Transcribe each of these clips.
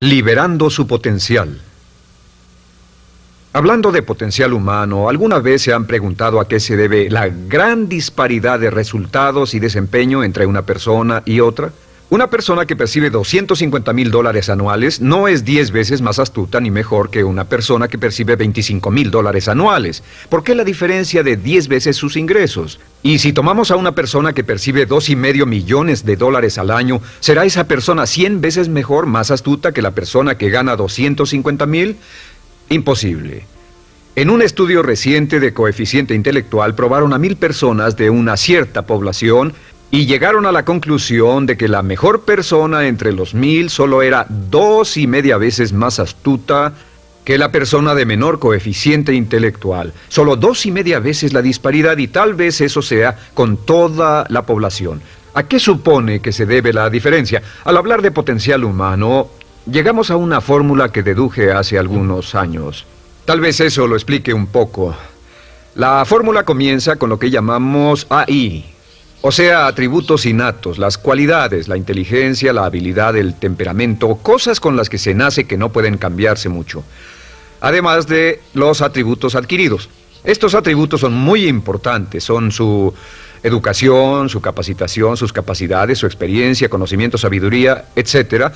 Liberando su potencial. Hablando de potencial humano, ¿alguna vez se han preguntado a qué se debe la gran disparidad de resultados y desempeño entre una persona y otra? Una persona que percibe $250,000 anuales no es 10 veces más astuta ni mejor que una persona que percibe $25,000 anuales. ¿Por qué la diferencia de 10 veces sus ingresos? Y si tomamos a una persona que percibe $2,5 millones al año, ¿será esa persona 100 veces mejor, más astuta que la persona que gana $250,000? Imposible. En un estudio reciente de coeficiente intelectual probaron a 1,000 personas de una cierta población y llegaron a la conclusión de que la mejor persona entre los 1,000 solo era 2,5 veces más astuta que la persona de menor coeficiente intelectual. Solo 2,5 veces la disparidad, y tal vez eso sea con toda la población. ¿A qué supone que se debe la diferencia? Al hablar de potencial humano, llegamos a una fórmula que deduje hace algunos años. Tal vez eso lo explique un poco. La fórmula comienza con lo que llamamos AI. O sea, atributos innatos, las cualidades, la inteligencia, la habilidad, el temperamento, cosas con las que se nace que no pueden cambiarse mucho. Además de los atributos adquiridos. Estos atributos son muy importantes, son su educación, su capacitación, sus capacidades, su experiencia, conocimiento, sabiduría, etc.,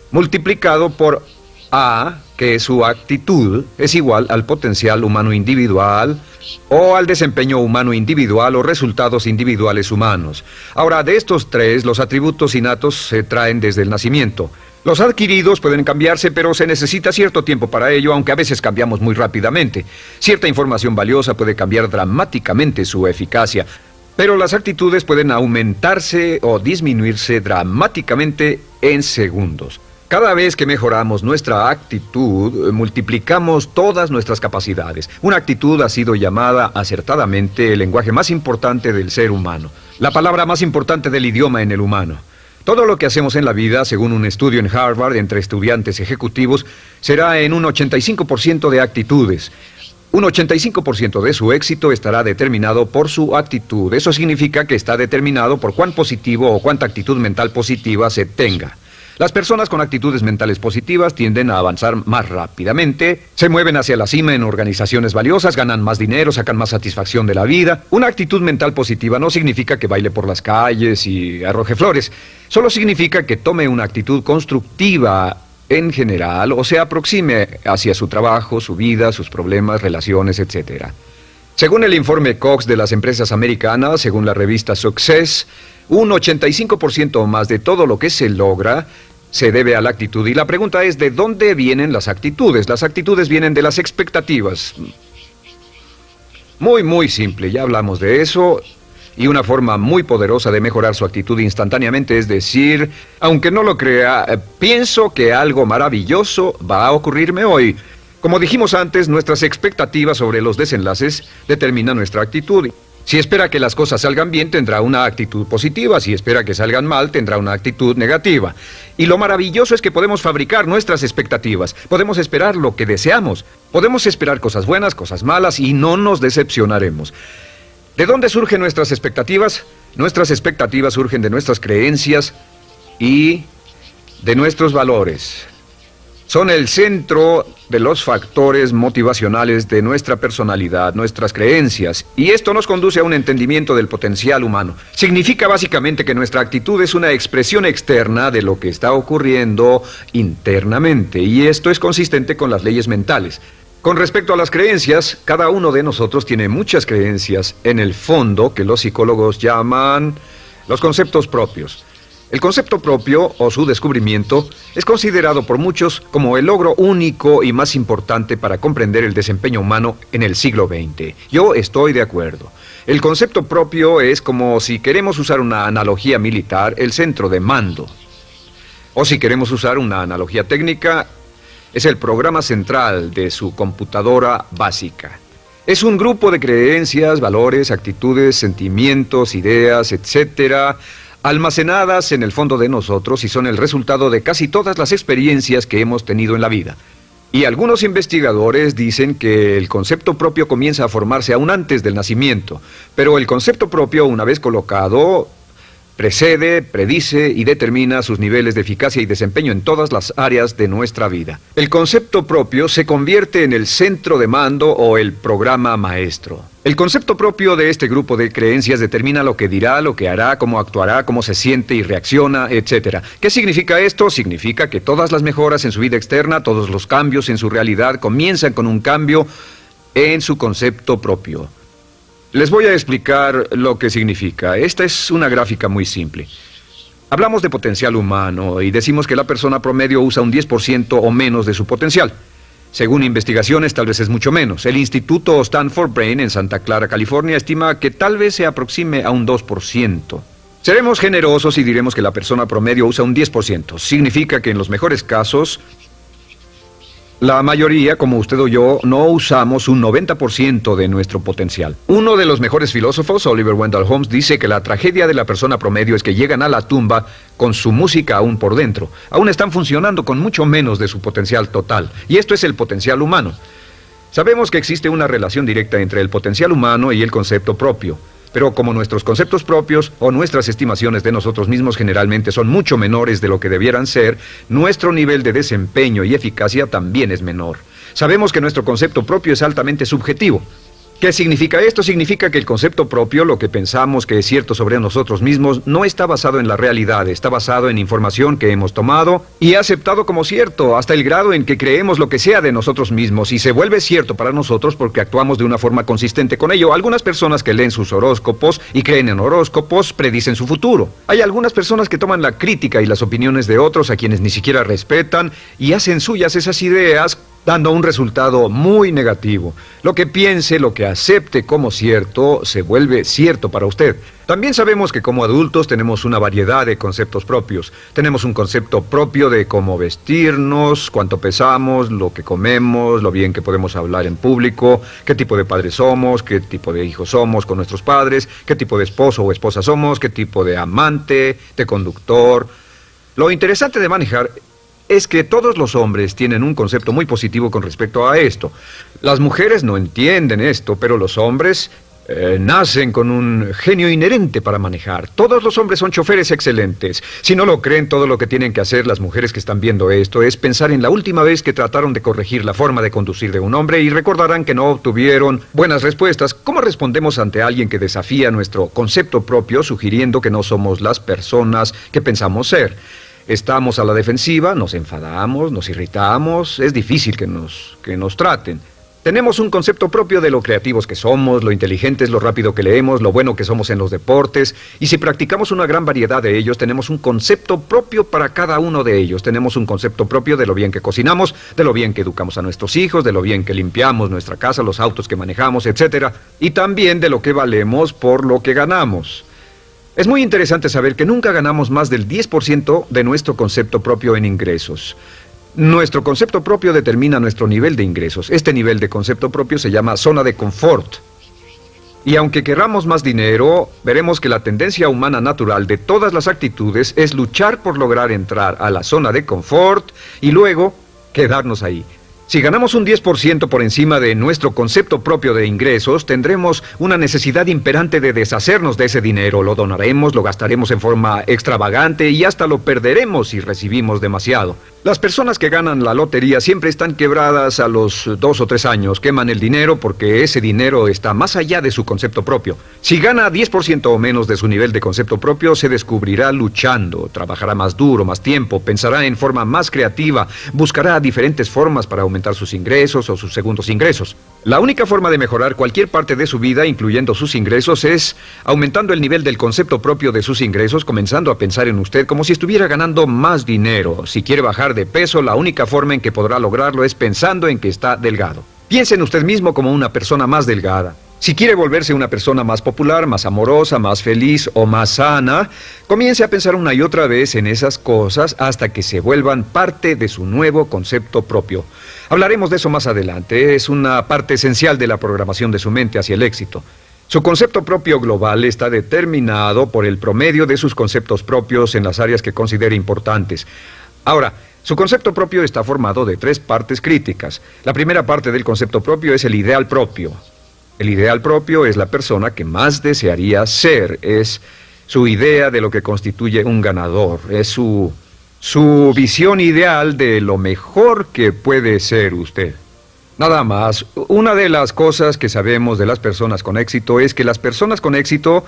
multiplicado por A, que es su actitud, es igual al potencial humano individual o al desempeño humano individual o resultados individuales humanos. Ahora, de estos tres, los atributos innatos se traen desde el nacimiento. Los adquiridos pueden cambiarse, pero se necesita cierto tiempo para ello, aunque a veces cambiamos muy rápidamente. Cierta información valiosa puede cambiar dramáticamente su eficacia, pero las actitudes pueden aumentarse o disminuirse dramáticamente en segundos. Cada vez que mejoramos nuestra actitud, multiplicamos todas nuestras capacidades. Una actitud ha sido llamada acertadamente el lenguaje más importante del ser humano, la palabra más importante del idioma en el humano. Todo lo que hacemos en la vida, según un estudio en Harvard entre estudiantes ejecutivos, será en un 85% de actitudes. Un 85% de su éxito estará determinado por su actitud. Eso significa que está determinado por cuán positivo o cuánta actitud mental positiva se tenga. Las personas con actitudes mentales positivas tienden a avanzar más rápidamente, se mueven hacia la cima en organizaciones valiosas, ganan más dinero, sacan más satisfacción de la vida. Una actitud mental positiva no significa que baile por las calles y arroje flores. Solo significa que tome una actitud constructiva en general o se aproxime hacia su trabajo, su vida, sus problemas, relaciones, etc. Según el informe Cox de las empresas americanas, según la revista Success, un 85% o más de todo lo que se logra se debe a la actitud. Y la pregunta es, ¿de dónde vienen las actitudes? Las actitudes vienen de las expectativas. Muy simple, ya hablamos de eso. Y una forma muy poderosa de mejorar su actitud instantáneamente es decir, aunque no lo crea, pienso que algo maravilloso va a ocurrirme hoy. Como dijimos antes, nuestras expectativas sobre los desenlaces determinan nuestra actitud. Si espera que las cosas salgan bien, tendrá una actitud positiva. Si espera que salgan mal, tendrá una actitud negativa. Y lo maravilloso es que podemos fabricar nuestras expectativas. Podemos esperar lo que deseamos. Podemos esperar cosas buenas, cosas malas, y no nos decepcionaremos. ¿De dónde surgen nuestras expectativas? Nuestras expectativas surgen de nuestras creencias y de nuestros valores. Son el centro de los factores motivacionales de nuestra personalidad, nuestras creencias, y esto nos conduce a un entendimiento del potencial humano. Significa básicamente que nuestra actitud es una expresión externa de lo que está ocurriendo internamente, y esto es consistente con las leyes mentales. Con respecto a las creencias, cada uno de nosotros tiene muchas creencias en el fondo que los psicólogos llaman los conceptos propios. El concepto propio, o su descubrimiento, es considerado por muchos como el logro único y más importante para comprender el desempeño humano en el siglo XX. Yo estoy de acuerdo. El concepto propio es como, si queremos usar una analogía militar, el centro de mando. O si queremos usar una analogía técnica, es el programa central de su computadora básica. Es un grupo de creencias, valores, actitudes, sentimientos, ideas, etcétera, almacenadas en el fondo de nosotros y son el resultado de casi todas las experiencias que hemos tenido en la vida. Y algunos investigadores dicen que el concepto propio comienza a formarse aún antes del nacimiento, pero el concepto propio, una vez colocado, Precede, predice y determina sus niveles de eficacia y desempeño en todas las áreas de nuestra vida. El concepto propio se convierte en el centro de mando o el programa maestro. El concepto propio de este grupo de creencias determina lo que dirá, lo que hará, cómo actuará, cómo se siente y reacciona, etc. ¿Qué significa esto? Significa que todas las mejoras en su vida externa, todos los cambios en su realidad comienzan con un cambio en su concepto propio. Les voy a explicar lo que significa. Esta es una gráfica muy simple. Hablamos de potencial humano y decimos que la persona promedio usa un 10% o menos de su potencial. Según investigaciones, tal vez es mucho menos. El Instituto Stanford Brain en Santa Clara, California, estima que tal vez se aproxime a un 2%. Seremos generosos y diremos que la persona promedio usa un 10%. Significa que en los mejores casos, la mayoría, como usted o yo, no usamos un 90% de nuestro potencial. Uno de los mejores filósofos, Oliver Wendell Holmes, dice que la tragedia de la persona promedio es que llegan a la tumba con su música aún por dentro. Aún están funcionando con mucho menos de su potencial total. Y esto es el potencial humano. Sabemos que existe una relación directa entre el potencial humano y el concepto propio. Pero como nuestros conceptos propios o nuestras estimaciones de nosotros mismos generalmente son mucho menores de lo que debieran ser, nuestro nivel de desempeño y eficacia también es menor. Sabemos que nuestro concepto propio es altamente subjetivo. ¿Qué significa esto? Significa que el concepto propio, lo que pensamos que es cierto sobre nosotros mismos, no está basado en la realidad, está basado en información que hemos tomado y aceptado como cierto, hasta el grado en que creemos lo que sea de nosotros mismos y se vuelve cierto para nosotros porque actuamos de una forma consistente con ello. Algunas personas que leen sus horóscopos y creen en horóscopos predicen su futuro. Hay algunas personas que toman la crítica y las opiniones de otros a quienes ni siquiera respetan y hacen suyas esas ideas, dando un resultado muy negativo. Lo que piense, lo que acepte como cierto, se vuelve cierto para usted. También sabemos que como adultos tenemos una variedad de conceptos propios. Tenemos un concepto propio de cómo vestirnos, cuánto pesamos, lo que comemos, lo bien que podemos hablar en público, qué tipo de padres somos, qué tipo de hijos somos con nuestros padres, qué tipo de esposo o esposa somos, qué tipo de amante, de conductor. Lo interesante de manejar es que todos los hombres tienen un concepto muy positivo con respecto a esto. Las mujeres no entienden esto, pero los hombres nacen con un genio inherente para manejar. Todos los hombres son choferes excelentes. Si no lo creen, todo lo que tienen que hacer las mujeres que están viendo esto es pensar en la última vez que trataron de corregir la forma de conducir de un hombre y recordarán que no obtuvieron buenas respuestas. ¿Cómo respondemos ante alguien que desafía nuestro concepto propio, sugiriendo que no somos las personas que pensamos ser? Estamos a la defensiva, nos enfadamos, nos irritamos, es difícil que nos traten. Tenemos un concepto propio de lo creativos que somos, lo inteligentes, lo rápido que leemos, lo bueno que somos en los deportes, y si practicamos una gran variedad de ellos, tenemos un concepto propio para cada uno de ellos. Tenemos un concepto propio de lo bien que cocinamos, de lo bien que educamos a nuestros hijos, de lo bien que limpiamos nuestra casa, los autos que manejamos, etc. Y también de lo que valemos por lo que ganamos. Es muy interesante saber que nunca ganamos más del 10% de nuestro concepto propio en ingresos. Nuestro concepto propio determina nuestro nivel de ingresos. Este nivel de concepto propio se llama zona de confort. Y aunque querramos más dinero, veremos que la tendencia humana natural de todas las actitudes es luchar por lograr entrar a la zona de confort y luego quedarnos ahí. Si ganamos un 10% por encima de nuestro concepto propio de ingresos, tendremos una necesidad imperante de deshacernos de ese dinero. Lo donaremos, lo gastaremos en forma extravagante y hasta lo perderemos si recibimos demasiado. Las personas que ganan la lotería siempre están quebradas a los 2 o 3 años. Queman el dinero porque ese dinero está más allá de su concepto propio. Si gana 10% o menos de su nivel de concepto propio, se descubrirá luchando, trabajará más duro, más tiempo, pensará en forma más creativa, buscará diferentes formas para aumentar sus ingresos o sus segundos ingresos. La única forma de mejorar cualquier parte de su vida, incluyendo sus ingresos, es aumentando el nivel del concepto propio de sus ingresos, comenzando a pensar en usted como si estuviera ganando más dinero. Si quiere bajar de peso, la única forma en que podrá lograrlo es pensando en que está delgado. Piense en usted mismo como una persona más delgada. Si quiere volverse una persona más popular, más amorosa, más feliz o más sana, comience a pensar una y otra vez en esas cosas hasta que se vuelvan parte de su nuevo concepto propio. Hablaremos de eso más adelante. Es una parte esencial de la programación de su mente hacia el éxito. Su concepto propio global está determinado por el promedio de sus conceptos propios en las áreas que considere importantes. Ahora, su concepto propio está formado de 3 partes críticas. La primera parte del concepto propio es el ideal propio. El ideal propio es la persona que más desearía ser, es su idea de lo que constituye un ganador, es su visión ideal de lo mejor que puede ser usted. Nada más, una de las cosas que sabemos de las personas con éxito es que las personas con éxito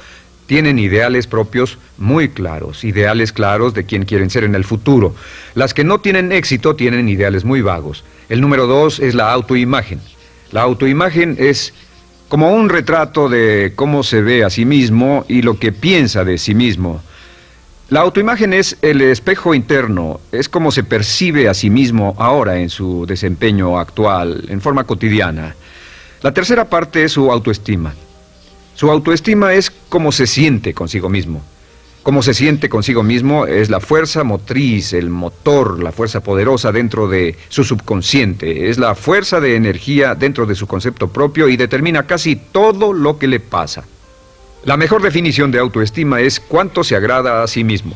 tienen ideales propios muy claros, ideales claros de quién quieren ser en el futuro. Las que no tienen éxito tienen ideales muy vagos. El número 2 es la autoimagen. La autoimagen es como un retrato de cómo se ve a sí mismo y lo que piensa de sí mismo. La autoimagen es el espejo interno, es como se percibe a sí mismo ahora en su desempeño actual, en forma cotidiana. La tercera parte es su autoestima. Su autoestima es cómo se siente consigo mismo. Cómo se siente consigo mismo es la fuerza motriz, el motor, la fuerza poderosa dentro de su subconsciente. Es la fuerza de energía dentro de su concepto propio y determina casi todo lo que le pasa. La mejor definición de autoestima es cuánto se agrada a sí mismo.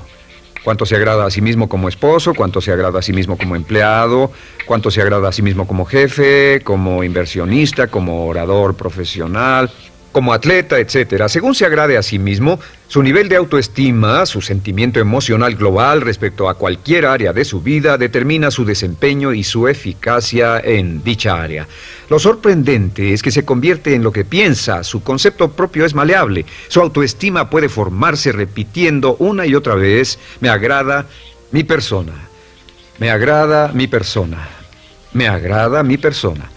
Cuánto se agrada a sí mismo como esposo, cuánto se agrada a sí mismo como empleado, cuánto se agrada a sí mismo como jefe, como inversionista, como orador profesional, como atleta, etcétera. Según se agrade a sí mismo, su nivel de autoestima, su sentimiento emocional global respecto a cualquier área de su vida, determina su desempeño y su eficacia en dicha área. Lo sorprendente es que se convierte en lo que piensa, su concepto propio es maleable, su autoestima puede formarse repitiendo una y otra vez: me agrada mi persona, me agrada mi persona, me agrada mi persona.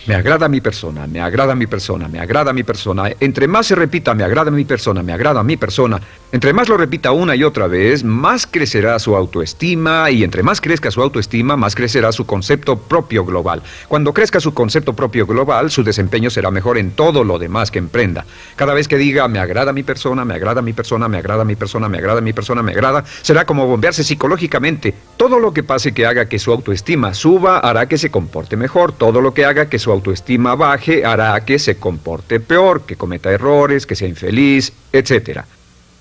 Me agrada mi persona, me agrada mi persona, me agrada mi persona. Entre más se repita, me agrada mi persona, me agrada mi persona, entre más lo repita una y otra vez, más crecerá su autoestima, y entre más crezca su autoestima, más crecerá su concepto propio global. Cuando crezca su concepto propio global, su desempeño será mejor en todo lo demás que emprenda. Cada vez que diga, me agrada mi persona, me agrada mi persona, me agrada mi persona, me agrada mi persona, me agrada, será como bombearse psicológicamente. Todo lo que pase que haga que su autoestima suba, hará que se comporte mejor. Todo lo que haga que su autoestima baje hará que se comporte peor, que cometa errores, que sea infeliz, etc.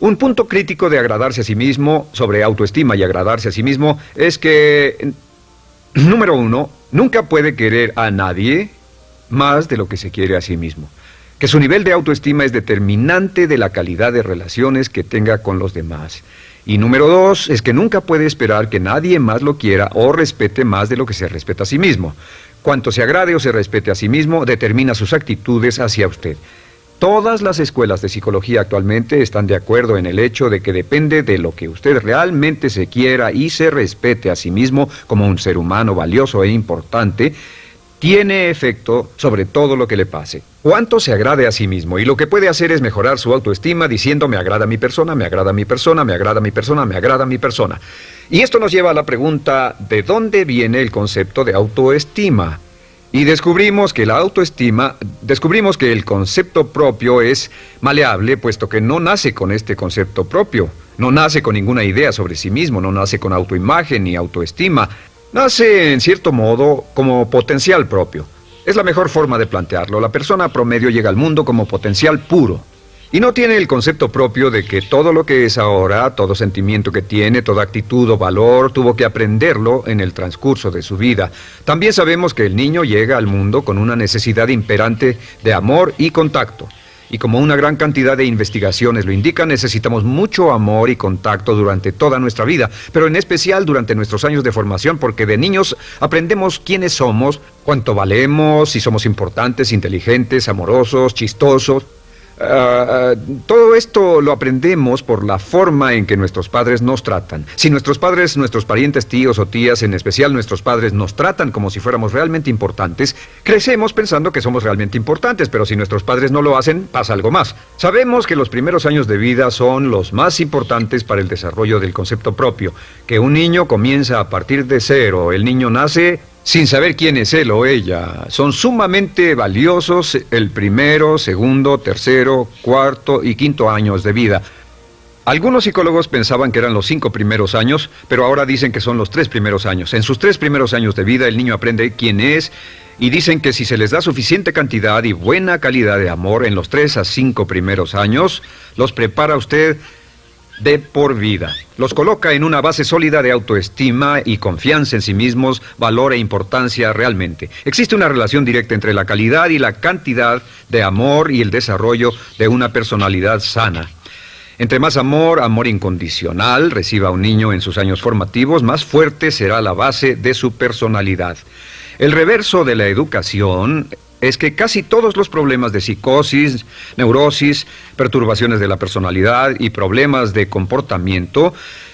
Un punto crítico de agradarse a sí mismo, sobre autoestima y agradarse a sí mismo, es que, número 1, nunca puede querer a nadie más de lo que se quiere a sí mismo. Que su nivel de autoestima es determinante de la calidad de relaciones que tenga con los demás. Y número 2, es que nunca puede esperar que nadie más lo quiera o respete más de lo que se respeta a sí mismo. Cuanto se agrade o se respete a sí mismo, determina sus actitudes hacia usted. Todas las escuelas de psicología actualmente están de acuerdo en el hecho de que depende de lo que usted realmente se quiera y se respete a sí mismo como un ser humano valioso e importante, tiene efecto sobre todo lo que le pase. Cuánto se agrade a sí mismo, y lo que puede hacer es mejorar su autoestima diciendo: me agrada mi persona, me agrada mi persona, me agrada mi persona, me agrada mi persona. Y esto nos lleva a la pregunta: ¿de dónde viene el concepto de autoestima? Y descubrimos que el concepto propio es maleable, puesto que no nace con este concepto propio, no nace con ninguna idea sobre sí mismo, no nace con autoimagen ni autoestima. Nace, en cierto modo, como potencial propio. Es la mejor forma de plantearlo. La persona promedio llega al mundo como potencial puro. Y no tiene el concepto propio de que todo lo que es ahora, todo sentimiento que tiene, toda actitud o valor, tuvo que aprenderlo en el transcurso de su vida. También sabemos que el niño llega al mundo con una necesidad imperante de amor y contacto. Y como una gran cantidad de investigaciones lo indican, necesitamos mucho amor y contacto durante toda nuestra vida, pero en especial durante nuestros años de formación, porque de niños aprendemos quiénes somos, cuánto valemos, si somos importantes, inteligentes, amorosos, chistosos. Todo esto lo aprendemos por la forma en que nuestros padres nos tratan. Si nuestros padres, nuestros parientes, tíos o tías, en especial nuestros padres, nos tratan como si fuéramos realmente importantes, crecemos pensando que somos realmente importantes, pero si nuestros padres no lo hacen, pasa algo más. Sabemos que los primeros años de vida son los más importantes para el desarrollo del concepto propio, que un niño comienza a partir de cero. El niño nace sin saber quién es él o ella. Son sumamente valiosos el primero, segundo, tercero, cuarto y quinto años de vida. Algunos psicólogos pensaban que eran los 5 primeros años, pero ahora dicen que son los 3 primeros años. En sus 3 primeros años de vida el niño aprende quién es, y dicen que si se les da suficiente cantidad y buena calidad de amor en los 3 a 5 primeros años, los prepara usted de por vida. Los coloca en una base sólida de autoestima y confianza en sí mismos, valor e importancia realmente. Existe una relación directa entre la calidad y la cantidad de amor y el desarrollo de una personalidad sana. Entre más amor, amor incondicional, reciba un niño en sus años formativos, más fuerte será la base de su personalidad. El reverso de la educación es que casi todos los problemas de psicosis, neurosis, perturbaciones de la personalidad y problemas de comportamiento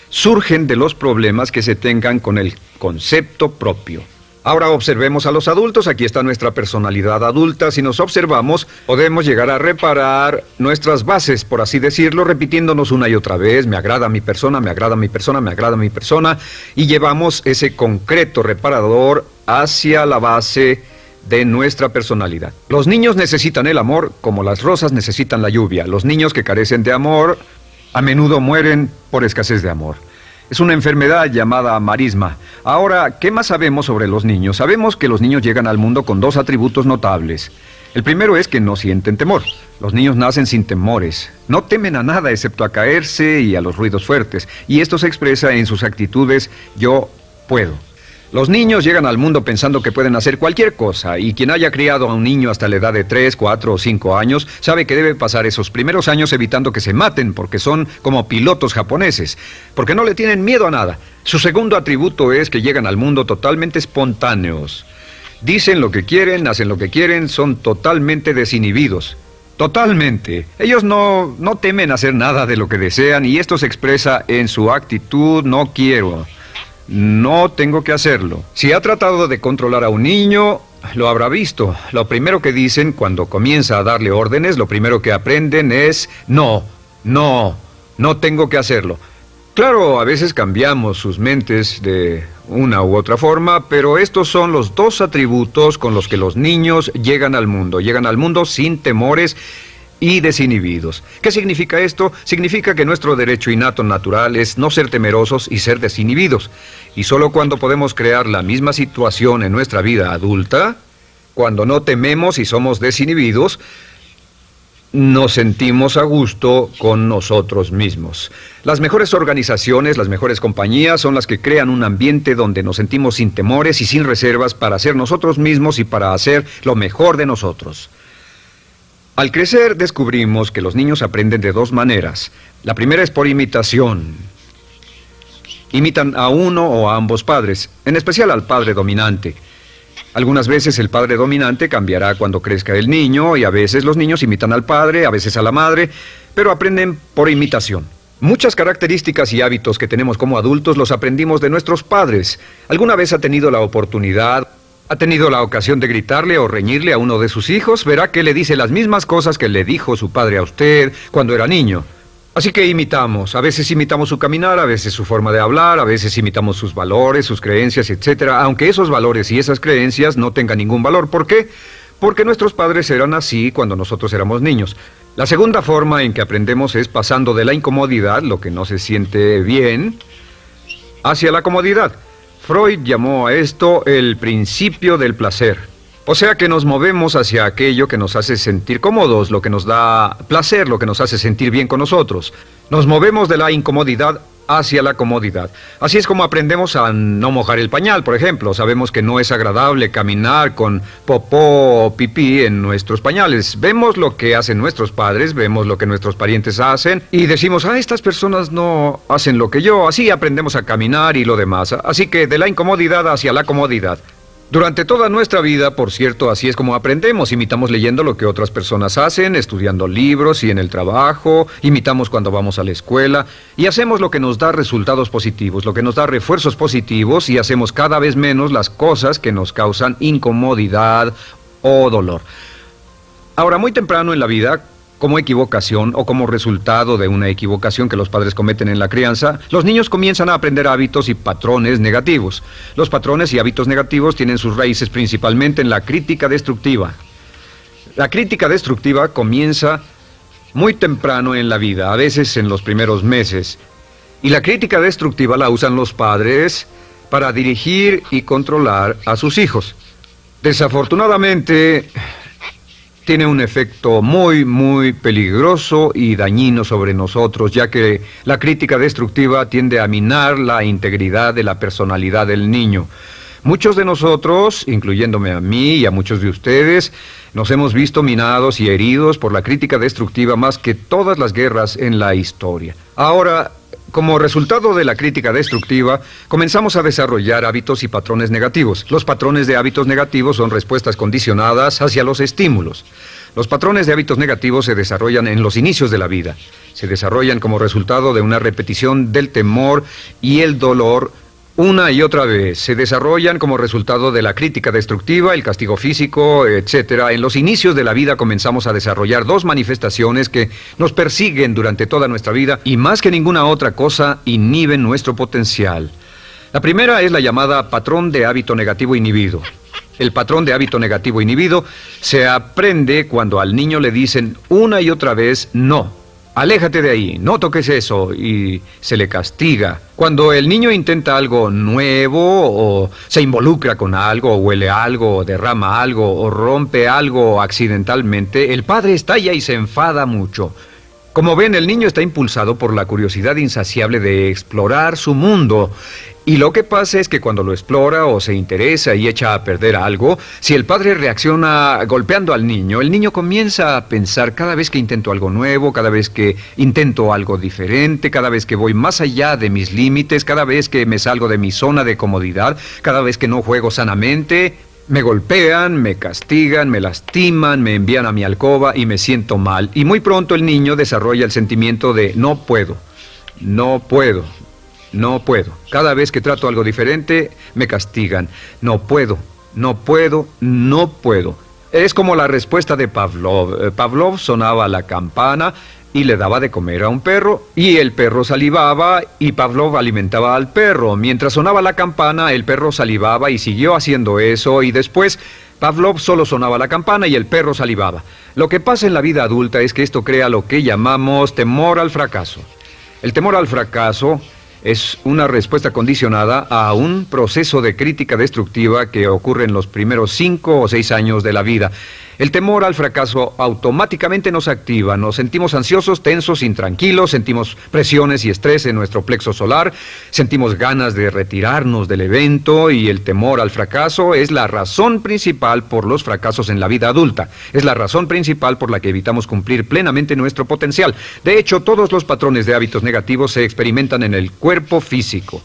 surgen de los problemas que se tengan con el concepto propio. Ahora observemos a los adultos. Aquí está nuestra personalidad adulta. Si nos observamos, podemos llegar a reparar nuestras bases, por así decirlo, repitiéndonos una y otra vez: me agrada mi persona, me agrada mi persona, me agrada mi persona, y llevamos ese concreto reparador hacia la base de nuestra personalidad. Los niños necesitan el amor como las rosas necesitan la lluvia. Los niños que carecen de amor a menudo mueren por escasez de amor. Es una enfermedad llamada marisma. Ahora, ¿qué más sabemos sobre los niños? Sabemos que los niños llegan al mundo con dos atributos notables. El primero es que no sienten temor. Los niños nacen sin temores. No temen a nada excepto a caerse y a los ruidos fuertes. Y esto se expresa en sus actitudes: yo puedo. Los niños llegan al mundo pensando que pueden hacer cualquier cosa, y quien haya criado a un niño hasta la edad de 3, 4 o 5 años sabe que debe pasar esos primeros años evitando que se maten, porque son como pilotos japoneses, porque no le tienen miedo a nada. Su segundo atributo es que llegan al mundo totalmente espontáneos. Dicen lo que quieren, hacen lo que quieren, son totalmente desinhibidos. Totalmente. Ellos no temen hacer nada de lo que desean, y esto se expresa en su actitud: no quiero. No tengo que hacerlo. Si ha tratado de controlar a un niño, lo habrá visto. Lo primero que dicen cuando comienza a darle órdenes, lo primero que aprenden es: no tengo que hacerlo. Claro, a veces cambiamos sus mentes de una u otra forma, pero estos son los dos atributos con los que los niños llegan al mundo. Llegan al mundo sin temores y desinhibidos. ¿Qué significa esto? Significa que nuestro derecho innato natural es no ser temerosos y ser desinhibidos. Y solo cuando podemos crear la misma situación en nuestra vida adulta, cuando no tememos y somos desinhibidos, nos sentimos a gusto con nosotros mismos. Las mejores organizaciones, las mejores compañías son las que crean un ambiente donde nos sentimos sin temores y sin reservas para ser nosotros mismos y para hacer lo mejor de nosotros. Al crecer descubrimos que los niños aprenden de dos maneras. La primera es por imitación. Imitan a uno o a ambos padres, en especial al padre dominante. Algunas veces el padre dominante cambiará cuando crezca el niño, y a veces los niños imitan al padre, a veces a la madre, pero aprenden por imitación. Muchas características y hábitos que tenemos como adultos los aprendimos de nuestros padres. ¿Alguna vez ha tenido la ocasión de gritarle o reñirle a uno de sus hijos? Verá que le dice las mismas cosas que le dijo su padre a usted cuando era niño. Así que imitamos. A veces imitamos su caminar, a veces su forma de hablar, a veces imitamos sus valores, sus creencias, etc. Aunque esos valores y esas creencias no tengan ningún valor. ¿Por qué? Porque nuestros padres eran así cuando nosotros éramos niños. La segunda forma en que aprendemos es pasando de la incomodidad, lo que no se siente bien, hacia la comodidad. Freud llamó a esto el principio del placer. O sea que nos movemos hacia aquello que nos hace sentir cómodos, lo que nos da placer, lo que nos hace sentir bien con nosotros. Nos movemos de la incomodidad hacia la comodidad. Así es como aprendemos a no mojar el pañal, por ejemplo. Sabemos que no es agradable caminar con popó o pipí en nuestros pañales. Vemos lo que hacen nuestros padres, vemos lo que nuestros parientes hacen y decimos: estas personas no hacen lo que yo. Así aprendemos a caminar y lo demás. Así que de la incomodidad hacia la comodidad. Durante toda nuestra vida, por cierto, así es como aprendemos. Imitamos leyendo lo que otras personas hacen, estudiando libros y en el trabajo, imitamos cuando vamos a la escuela, y hacemos lo que nos da resultados positivos, lo que nos da refuerzos positivos, y hacemos cada vez menos las cosas que nos causan incomodidad o dolor. Ahora, muy temprano en la vida, como equivocación o como resultado de una equivocación que los padres cometen en la crianza, los niños comienzan a aprender hábitos y patrones negativos. Los patrones y hábitos negativos tienen sus raíces principalmente en la crítica destructiva. La crítica destructiva comienza muy temprano en la vida, a veces en los primeros meses. Y la crítica destructiva la usan los padres para dirigir y controlar a sus hijos. Desafortunadamente, tiene un efecto muy peligroso y dañino sobre nosotros, ya que la crítica destructiva tiende a minar la integridad de la personalidad del niño. Muchos de nosotros, incluyéndome a mí y a muchos de ustedes, nos hemos visto minados y heridos por la crítica destructiva más que todas las guerras en la historia. Ahora, como resultado de la crítica destructiva, comenzamos a desarrollar hábitos y patrones negativos. Los patrones de hábitos negativos son respuestas condicionadas hacia los estímulos. Los patrones de hábitos negativos se desarrollan en los inicios de la vida. Se desarrollan como resultado de una repetición del temor y el dolor una y otra vez. Se desarrollan como resultado de la crítica destructiva, el castigo físico, etc. En los inicios de la vida comenzamos a desarrollar dos manifestaciones que nos persiguen durante toda nuestra vida y más que ninguna otra cosa inhiben nuestro potencial. La primera es la llamada patrón de hábito negativo inhibido. El patrón de hábito negativo inhibido se aprende cuando al niño le dicen una y otra vez no. Aléjate de ahí, no toques eso, y se le castiga. Cuando el niño intenta algo nuevo, o se involucra con algo, o huele algo, o derrama algo, o rompe algo accidentalmente, el padre estalla y se enfada mucho. Como ven, el niño está impulsado por la curiosidad insaciable de explorar su mundo. Y lo que pasa es que cuando lo explora o se interesa y echa a perder algo, si el padre reacciona golpeando al niño, el niño comienza a pensar cada vez que intento algo nuevo, cada vez que intento algo diferente, cada vez que voy más allá de mis límites, cada vez que me salgo de mi zona de comodidad, cada vez que no juego sanamente, me golpean, me castigan, me lastiman, me envían a mi alcoba y me siento mal. Y muy pronto el niño desarrolla el sentimiento de no puedo, no puedo. No puedo. Cada vez que trato algo diferente, me castigan. No puedo, no puedo, no puedo. Es como la respuesta de Pavlov. Pavlov sonaba la campana y le daba de comer a un perro, y el perro salivaba y Pavlov alimentaba al perro. Mientras sonaba la campana, el perro salivaba y siguió haciendo eso, y después Pavlov solo sonaba la campana y el perro salivaba. Lo que pasa en la vida adulta es que esto crea lo que llamamos temor al fracaso. El temor al fracaso es una respuesta condicionada a un proceso de crítica destructiva que ocurre en los primeros 5 o 6 años de la vida. El temor al fracaso automáticamente nos activa, nos sentimos ansiosos, tensos, intranquilos, sentimos presiones y estrés en nuestro plexo solar, sentimos ganas de retirarnos del evento, y el temor al fracaso es la razón principal por los fracasos en la vida adulta. Es la razón principal por la que evitamos cumplir plenamente nuestro potencial. De hecho, todos los patrones de hábitos negativos se experimentan en el cuerpo físico.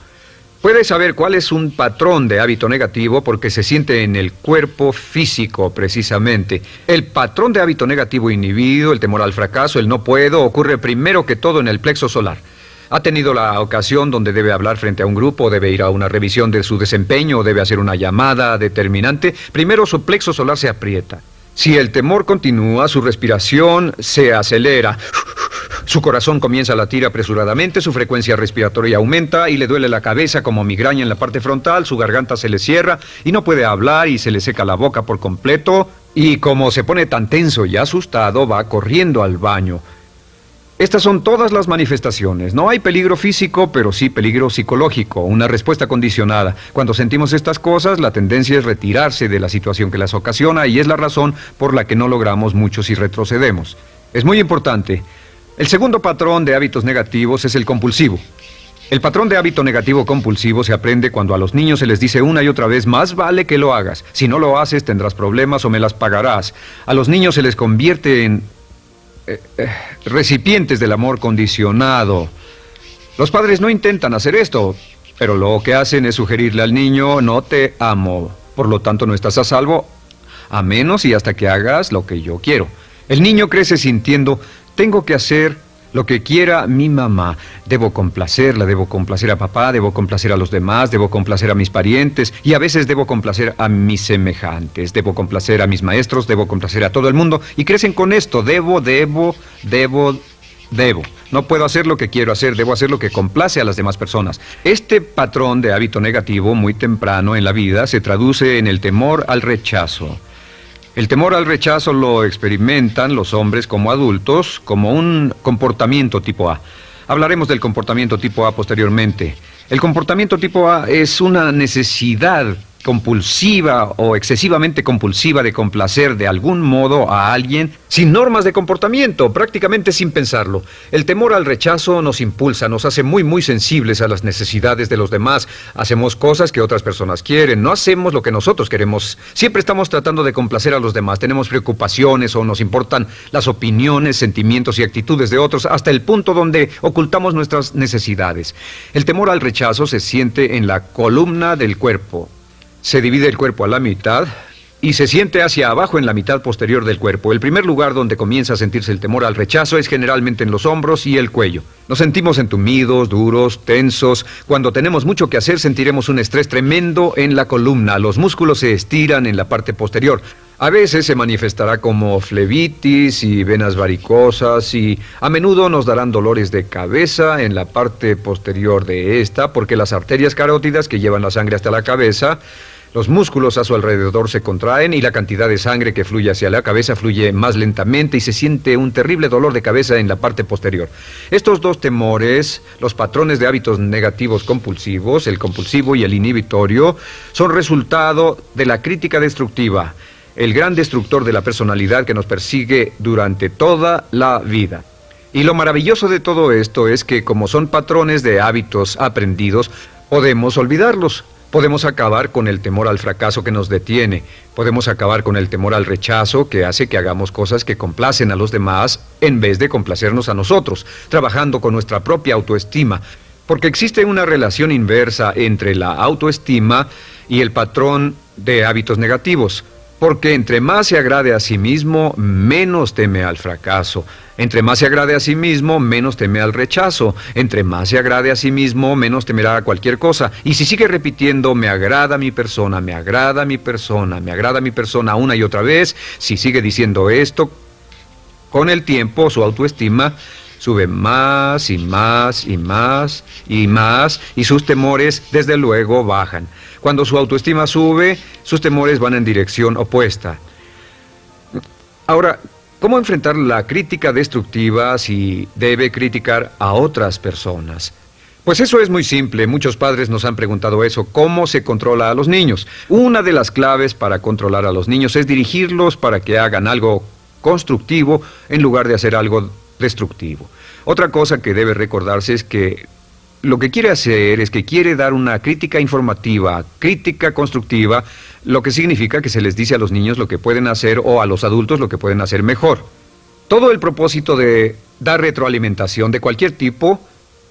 Puedes saber cuál es un patrón de hábito negativo porque se siente en el cuerpo físico, precisamente. El patrón de hábito negativo inhibido, el temor al fracaso, el no puedo, ocurre primero que todo en el plexo solar. ¿Ha tenido la ocasión donde debe hablar frente a un grupo, debe ir a una revisión de su desempeño, o debe hacer una llamada determinante? Primero su plexo solar se aprieta. Si el temor continúa, su respiración se acelera. Su corazón comienza a latir apresuradamente, su frecuencia respiratoria aumenta y le duele la cabeza como migraña en la parte frontal, su garganta se le cierra y no puede hablar y se le seca la boca por completo, y como se pone tan tenso y asustado, va corriendo al baño. Estas son todas las manifestaciones. No hay peligro físico, pero sí peligro psicológico, una respuesta condicionada. Cuando sentimos estas cosas, la tendencia es retirarse de la situación que las ocasiona, y es la razón por la que no logramos mucho si retrocedemos. Es muy importante. El segundo patrón de hábitos negativos es el compulsivo. El patrón de hábito negativo compulsivo se aprende cuando a los niños se les dice una y otra vez: más vale que lo hagas. Si no lo haces, tendrás problemas o me las pagarás. A los niños se les convierte en recipientes del amor condicionado. Los padres no intentan hacer esto, pero lo que hacen es sugerirle al niño: no te amo, por lo tanto no estás a salvo, a menos y hasta que hagas lo que yo quiero. El niño crece sintiendo: tengo que hacer lo que quiera mi mamá. Debo complacerla, debo complacer a papá, debo complacer a los demás, debo complacer a mis parientes, y a veces debo complacer a mis semejantes, debo complacer a mis maestros, debo complacer a todo el mundo, y crecen con esto: debo. No puedo hacer lo que quiero hacer, debo hacer lo que complace a las demás personas. Este patrón de hábito negativo muy temprano en la vida se traduce en el temor al rechazo. El temor al rechazo lo experimentan los hombres como adultos como un comportamiento tipo A. Hablaremos del comportamiento tipo A posteriormente. El comportamiento tipo A es una necesidad compulsiva o excesivamente compulsiva de complacer de algún modo a alguien sin normas de comportamiento, prácticamente sin pensarlo. El temor al rechazo nos impulsa, nos hace muy sensibles a las necesidades de los demás. Hacemos cosas que otras personas quieren, no hacemos lo que nosotros queremos. Siempre estamos tratando de complacer a los demás, tenemos preocupaciones o nos importan las opiniones, sentimientos y actitudes de otros hasta el punto donde ocultamos nuestras necesidades. El temor al rechazo se siente en la columna del cuerpo. Se divide el cuerpo a la mitad y se siente hacia abajo en la mitad posterior del cuerpo. El primer lugar donde comienza a sentirse el temor al rechazo es generalmente en los hombros y el cuello. Nos sentimos entumidos, duros, tensos. Cuando tenemos mucho que hacer sentiremos un estrés tremendo en la columna. Los músculos se estiran en la parte posterior. A veces se manifestará como flebitis y venas varicosas y a menudo nos darán dolores de cabeza en la parte posterior de esta porque las arterias carótidas que llevan la sangre hasta la cabeza, los músculos a su alrededor se contraen y la cantidad de sangre que fluye hacia la cabeza fluye más lentamente y se siente un terrible dolor de cabeza en la parte posterior. Estos dos temores, los patrones de hábitos negativos compulsivos, el compulsivo y el inhibitorio, son resultado de la crítica destructiva, el gran destructor de la personalidad que nos persigue durante toda la vida. Y lo maravilloso de todo esto es que como son patrones de hábitos aprendidos, podemos olvidarlos. Podemos acabar con el temor al fracaso que nos detiene. Podemos acabar con el temor al rechazo que hace que hagamos cosas que complacen a los demás en vez de complacernos a nosotros, trabajando con nuestra propia autoestima. Porque existe una relación inversa entre la autoestima y el patrón de hábitos negativos. Porque entre más se agrade a sí mismo, menos teme al fracaso. Entre más se agrade a sí mismo, menos teme al rechazo. Entre más se agrade a sí mismo, menos temerá a cualquier cosa. Y si sigue repitiendo, me agrada mi persona, me agrada mi persona, me agrada mi persona una y otra vez, si sigue diciendo esto, con el tiempo su autoestima sube más y más y más y más y sus temores desde luego bajan. Cuando su autoestima sube, sus temores van en dirección opuesta. Ahora, ¿cómo enfrentar la crítica destructiva si debe criticar a otras personas? Pues eso es muy simple. Muchos padres nos han preguntado eso. ¿Cómo se controla a los niños? Una de las claves para controlar a los niños es dirigirlos para que hagan algo constructivo en lugar de hacer algo destructivo. Otra cosa que debe recordarse es que lo que quiere hacer es que quiere dar una crítica informativa, crítica constructiva, lo que significa que se les dice a los niños lo que pueden hacer o a los adultos lo que pueden hacer mejor. Todo el propósito de dar retroalimentación de cualquier tipo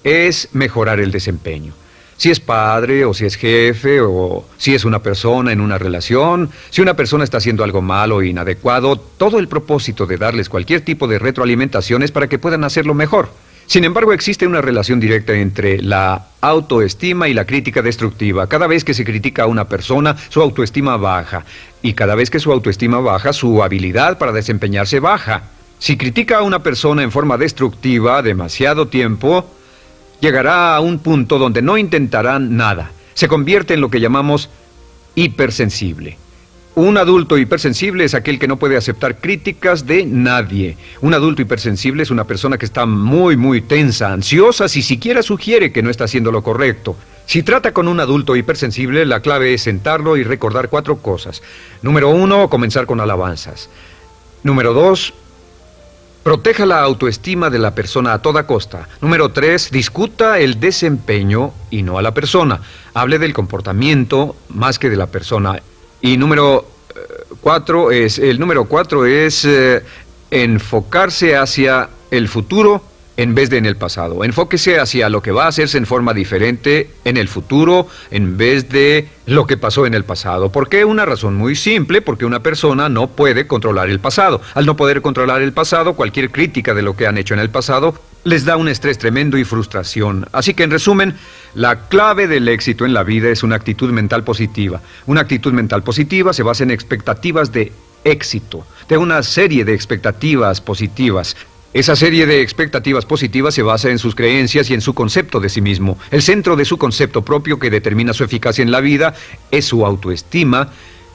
es mejorar el desempeño. Si es padre o si es jefe o si es una persona en una relación, si una persona está haciendo algo malo o inadecuado, todo el propósito de darles cualquier tipo de retroalimentación es para que puedan hacerlo mejor. Sin embargo, existe una relación directa entre la autoestima y la crítica destructiva. Cada vez que se critica a una persona, su autoestima baja. Y cada vez que su autoestima baja, su habilidad para desempeñarse baja. Si critica a una persona en forma destructiva demasiado tiempo, llegará a un punto donde no intentarán nada. Se convierte en lo que llamamos hipersensible. Un adulto hipersensible es aquel que no puede aceptar críticas de nadie. Un adulto hipersensible es una persona que está muy tensa, ansiosa, si siquiera sugiere que no está haciendo lo correcto. Si trata con un adulto hipersensible, la clave es sentarlo y recordar 4 cosas. Número 1, comenzar con alabanzas. Número 2, proteja la autoestima de la persona a toda costa. Número 3, discuta el desempeño y no a la persona. Hable del comportamiento más que de la persona. Y número 4 es enfocarse hacia el futuro en vez de en el pasado. Enfóquese hacia lo que va a hacerse en forma diferente en el futuro en vez de lo que pasó en el pasado. ¿Por qué? Una razón muy simple, porque una persona no puede controlar el pasado. Al no poder controlar el pasado, cualquier crítica de lo que han hecho en el pasado les da un estrés tremendo y frustración. Así que en resumen, la clave del éxito en la vida es una actitud mental positiva. Una actitud mental positiva se basa en expectativas de éxito, de una serie de expectativas positivas. Esa serie de expectativas positivas se basa en sus creencias y en su concepto de sí mismo. El centro de su concepto propio que determina su eficacia en la vida es su autoestima,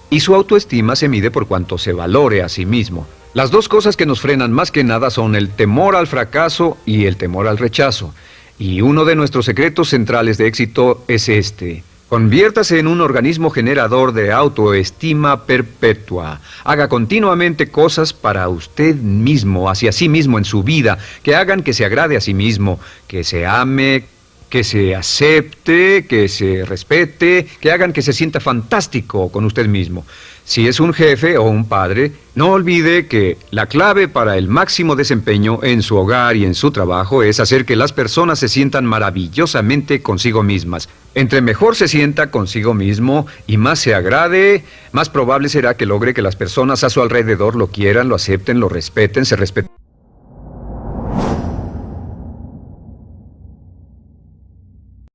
y su autoestima se mide por cuanto se valore a sí mismo. Las dos cosas que nos frenan más que nada son el temor al fracaso y el temor al rechazo. Y uno de nuestros secretos centrales de éxito es este: Conviértase en un organismo generador de autoestima perpetua. Haga continuamente cosas para usted mismo, hacia sí mismo en su vida, que hagan que se agrade a sí mismo, que se ame, que se acepte, que se respete, que hagan que se sienta fantástico con usted mismo. Si es un jefe o un padre, no olvide que la clave para el máximo desempeño en su hogar y en su trabajo es hacer que las personas se sientan maravillosamente consigo mismas. Entre mejor se sienta consigo mismo y más se agrade, más probable será que logre que las personas a su alrededor lo quieran, lo acepten, lo respeten, se respeten.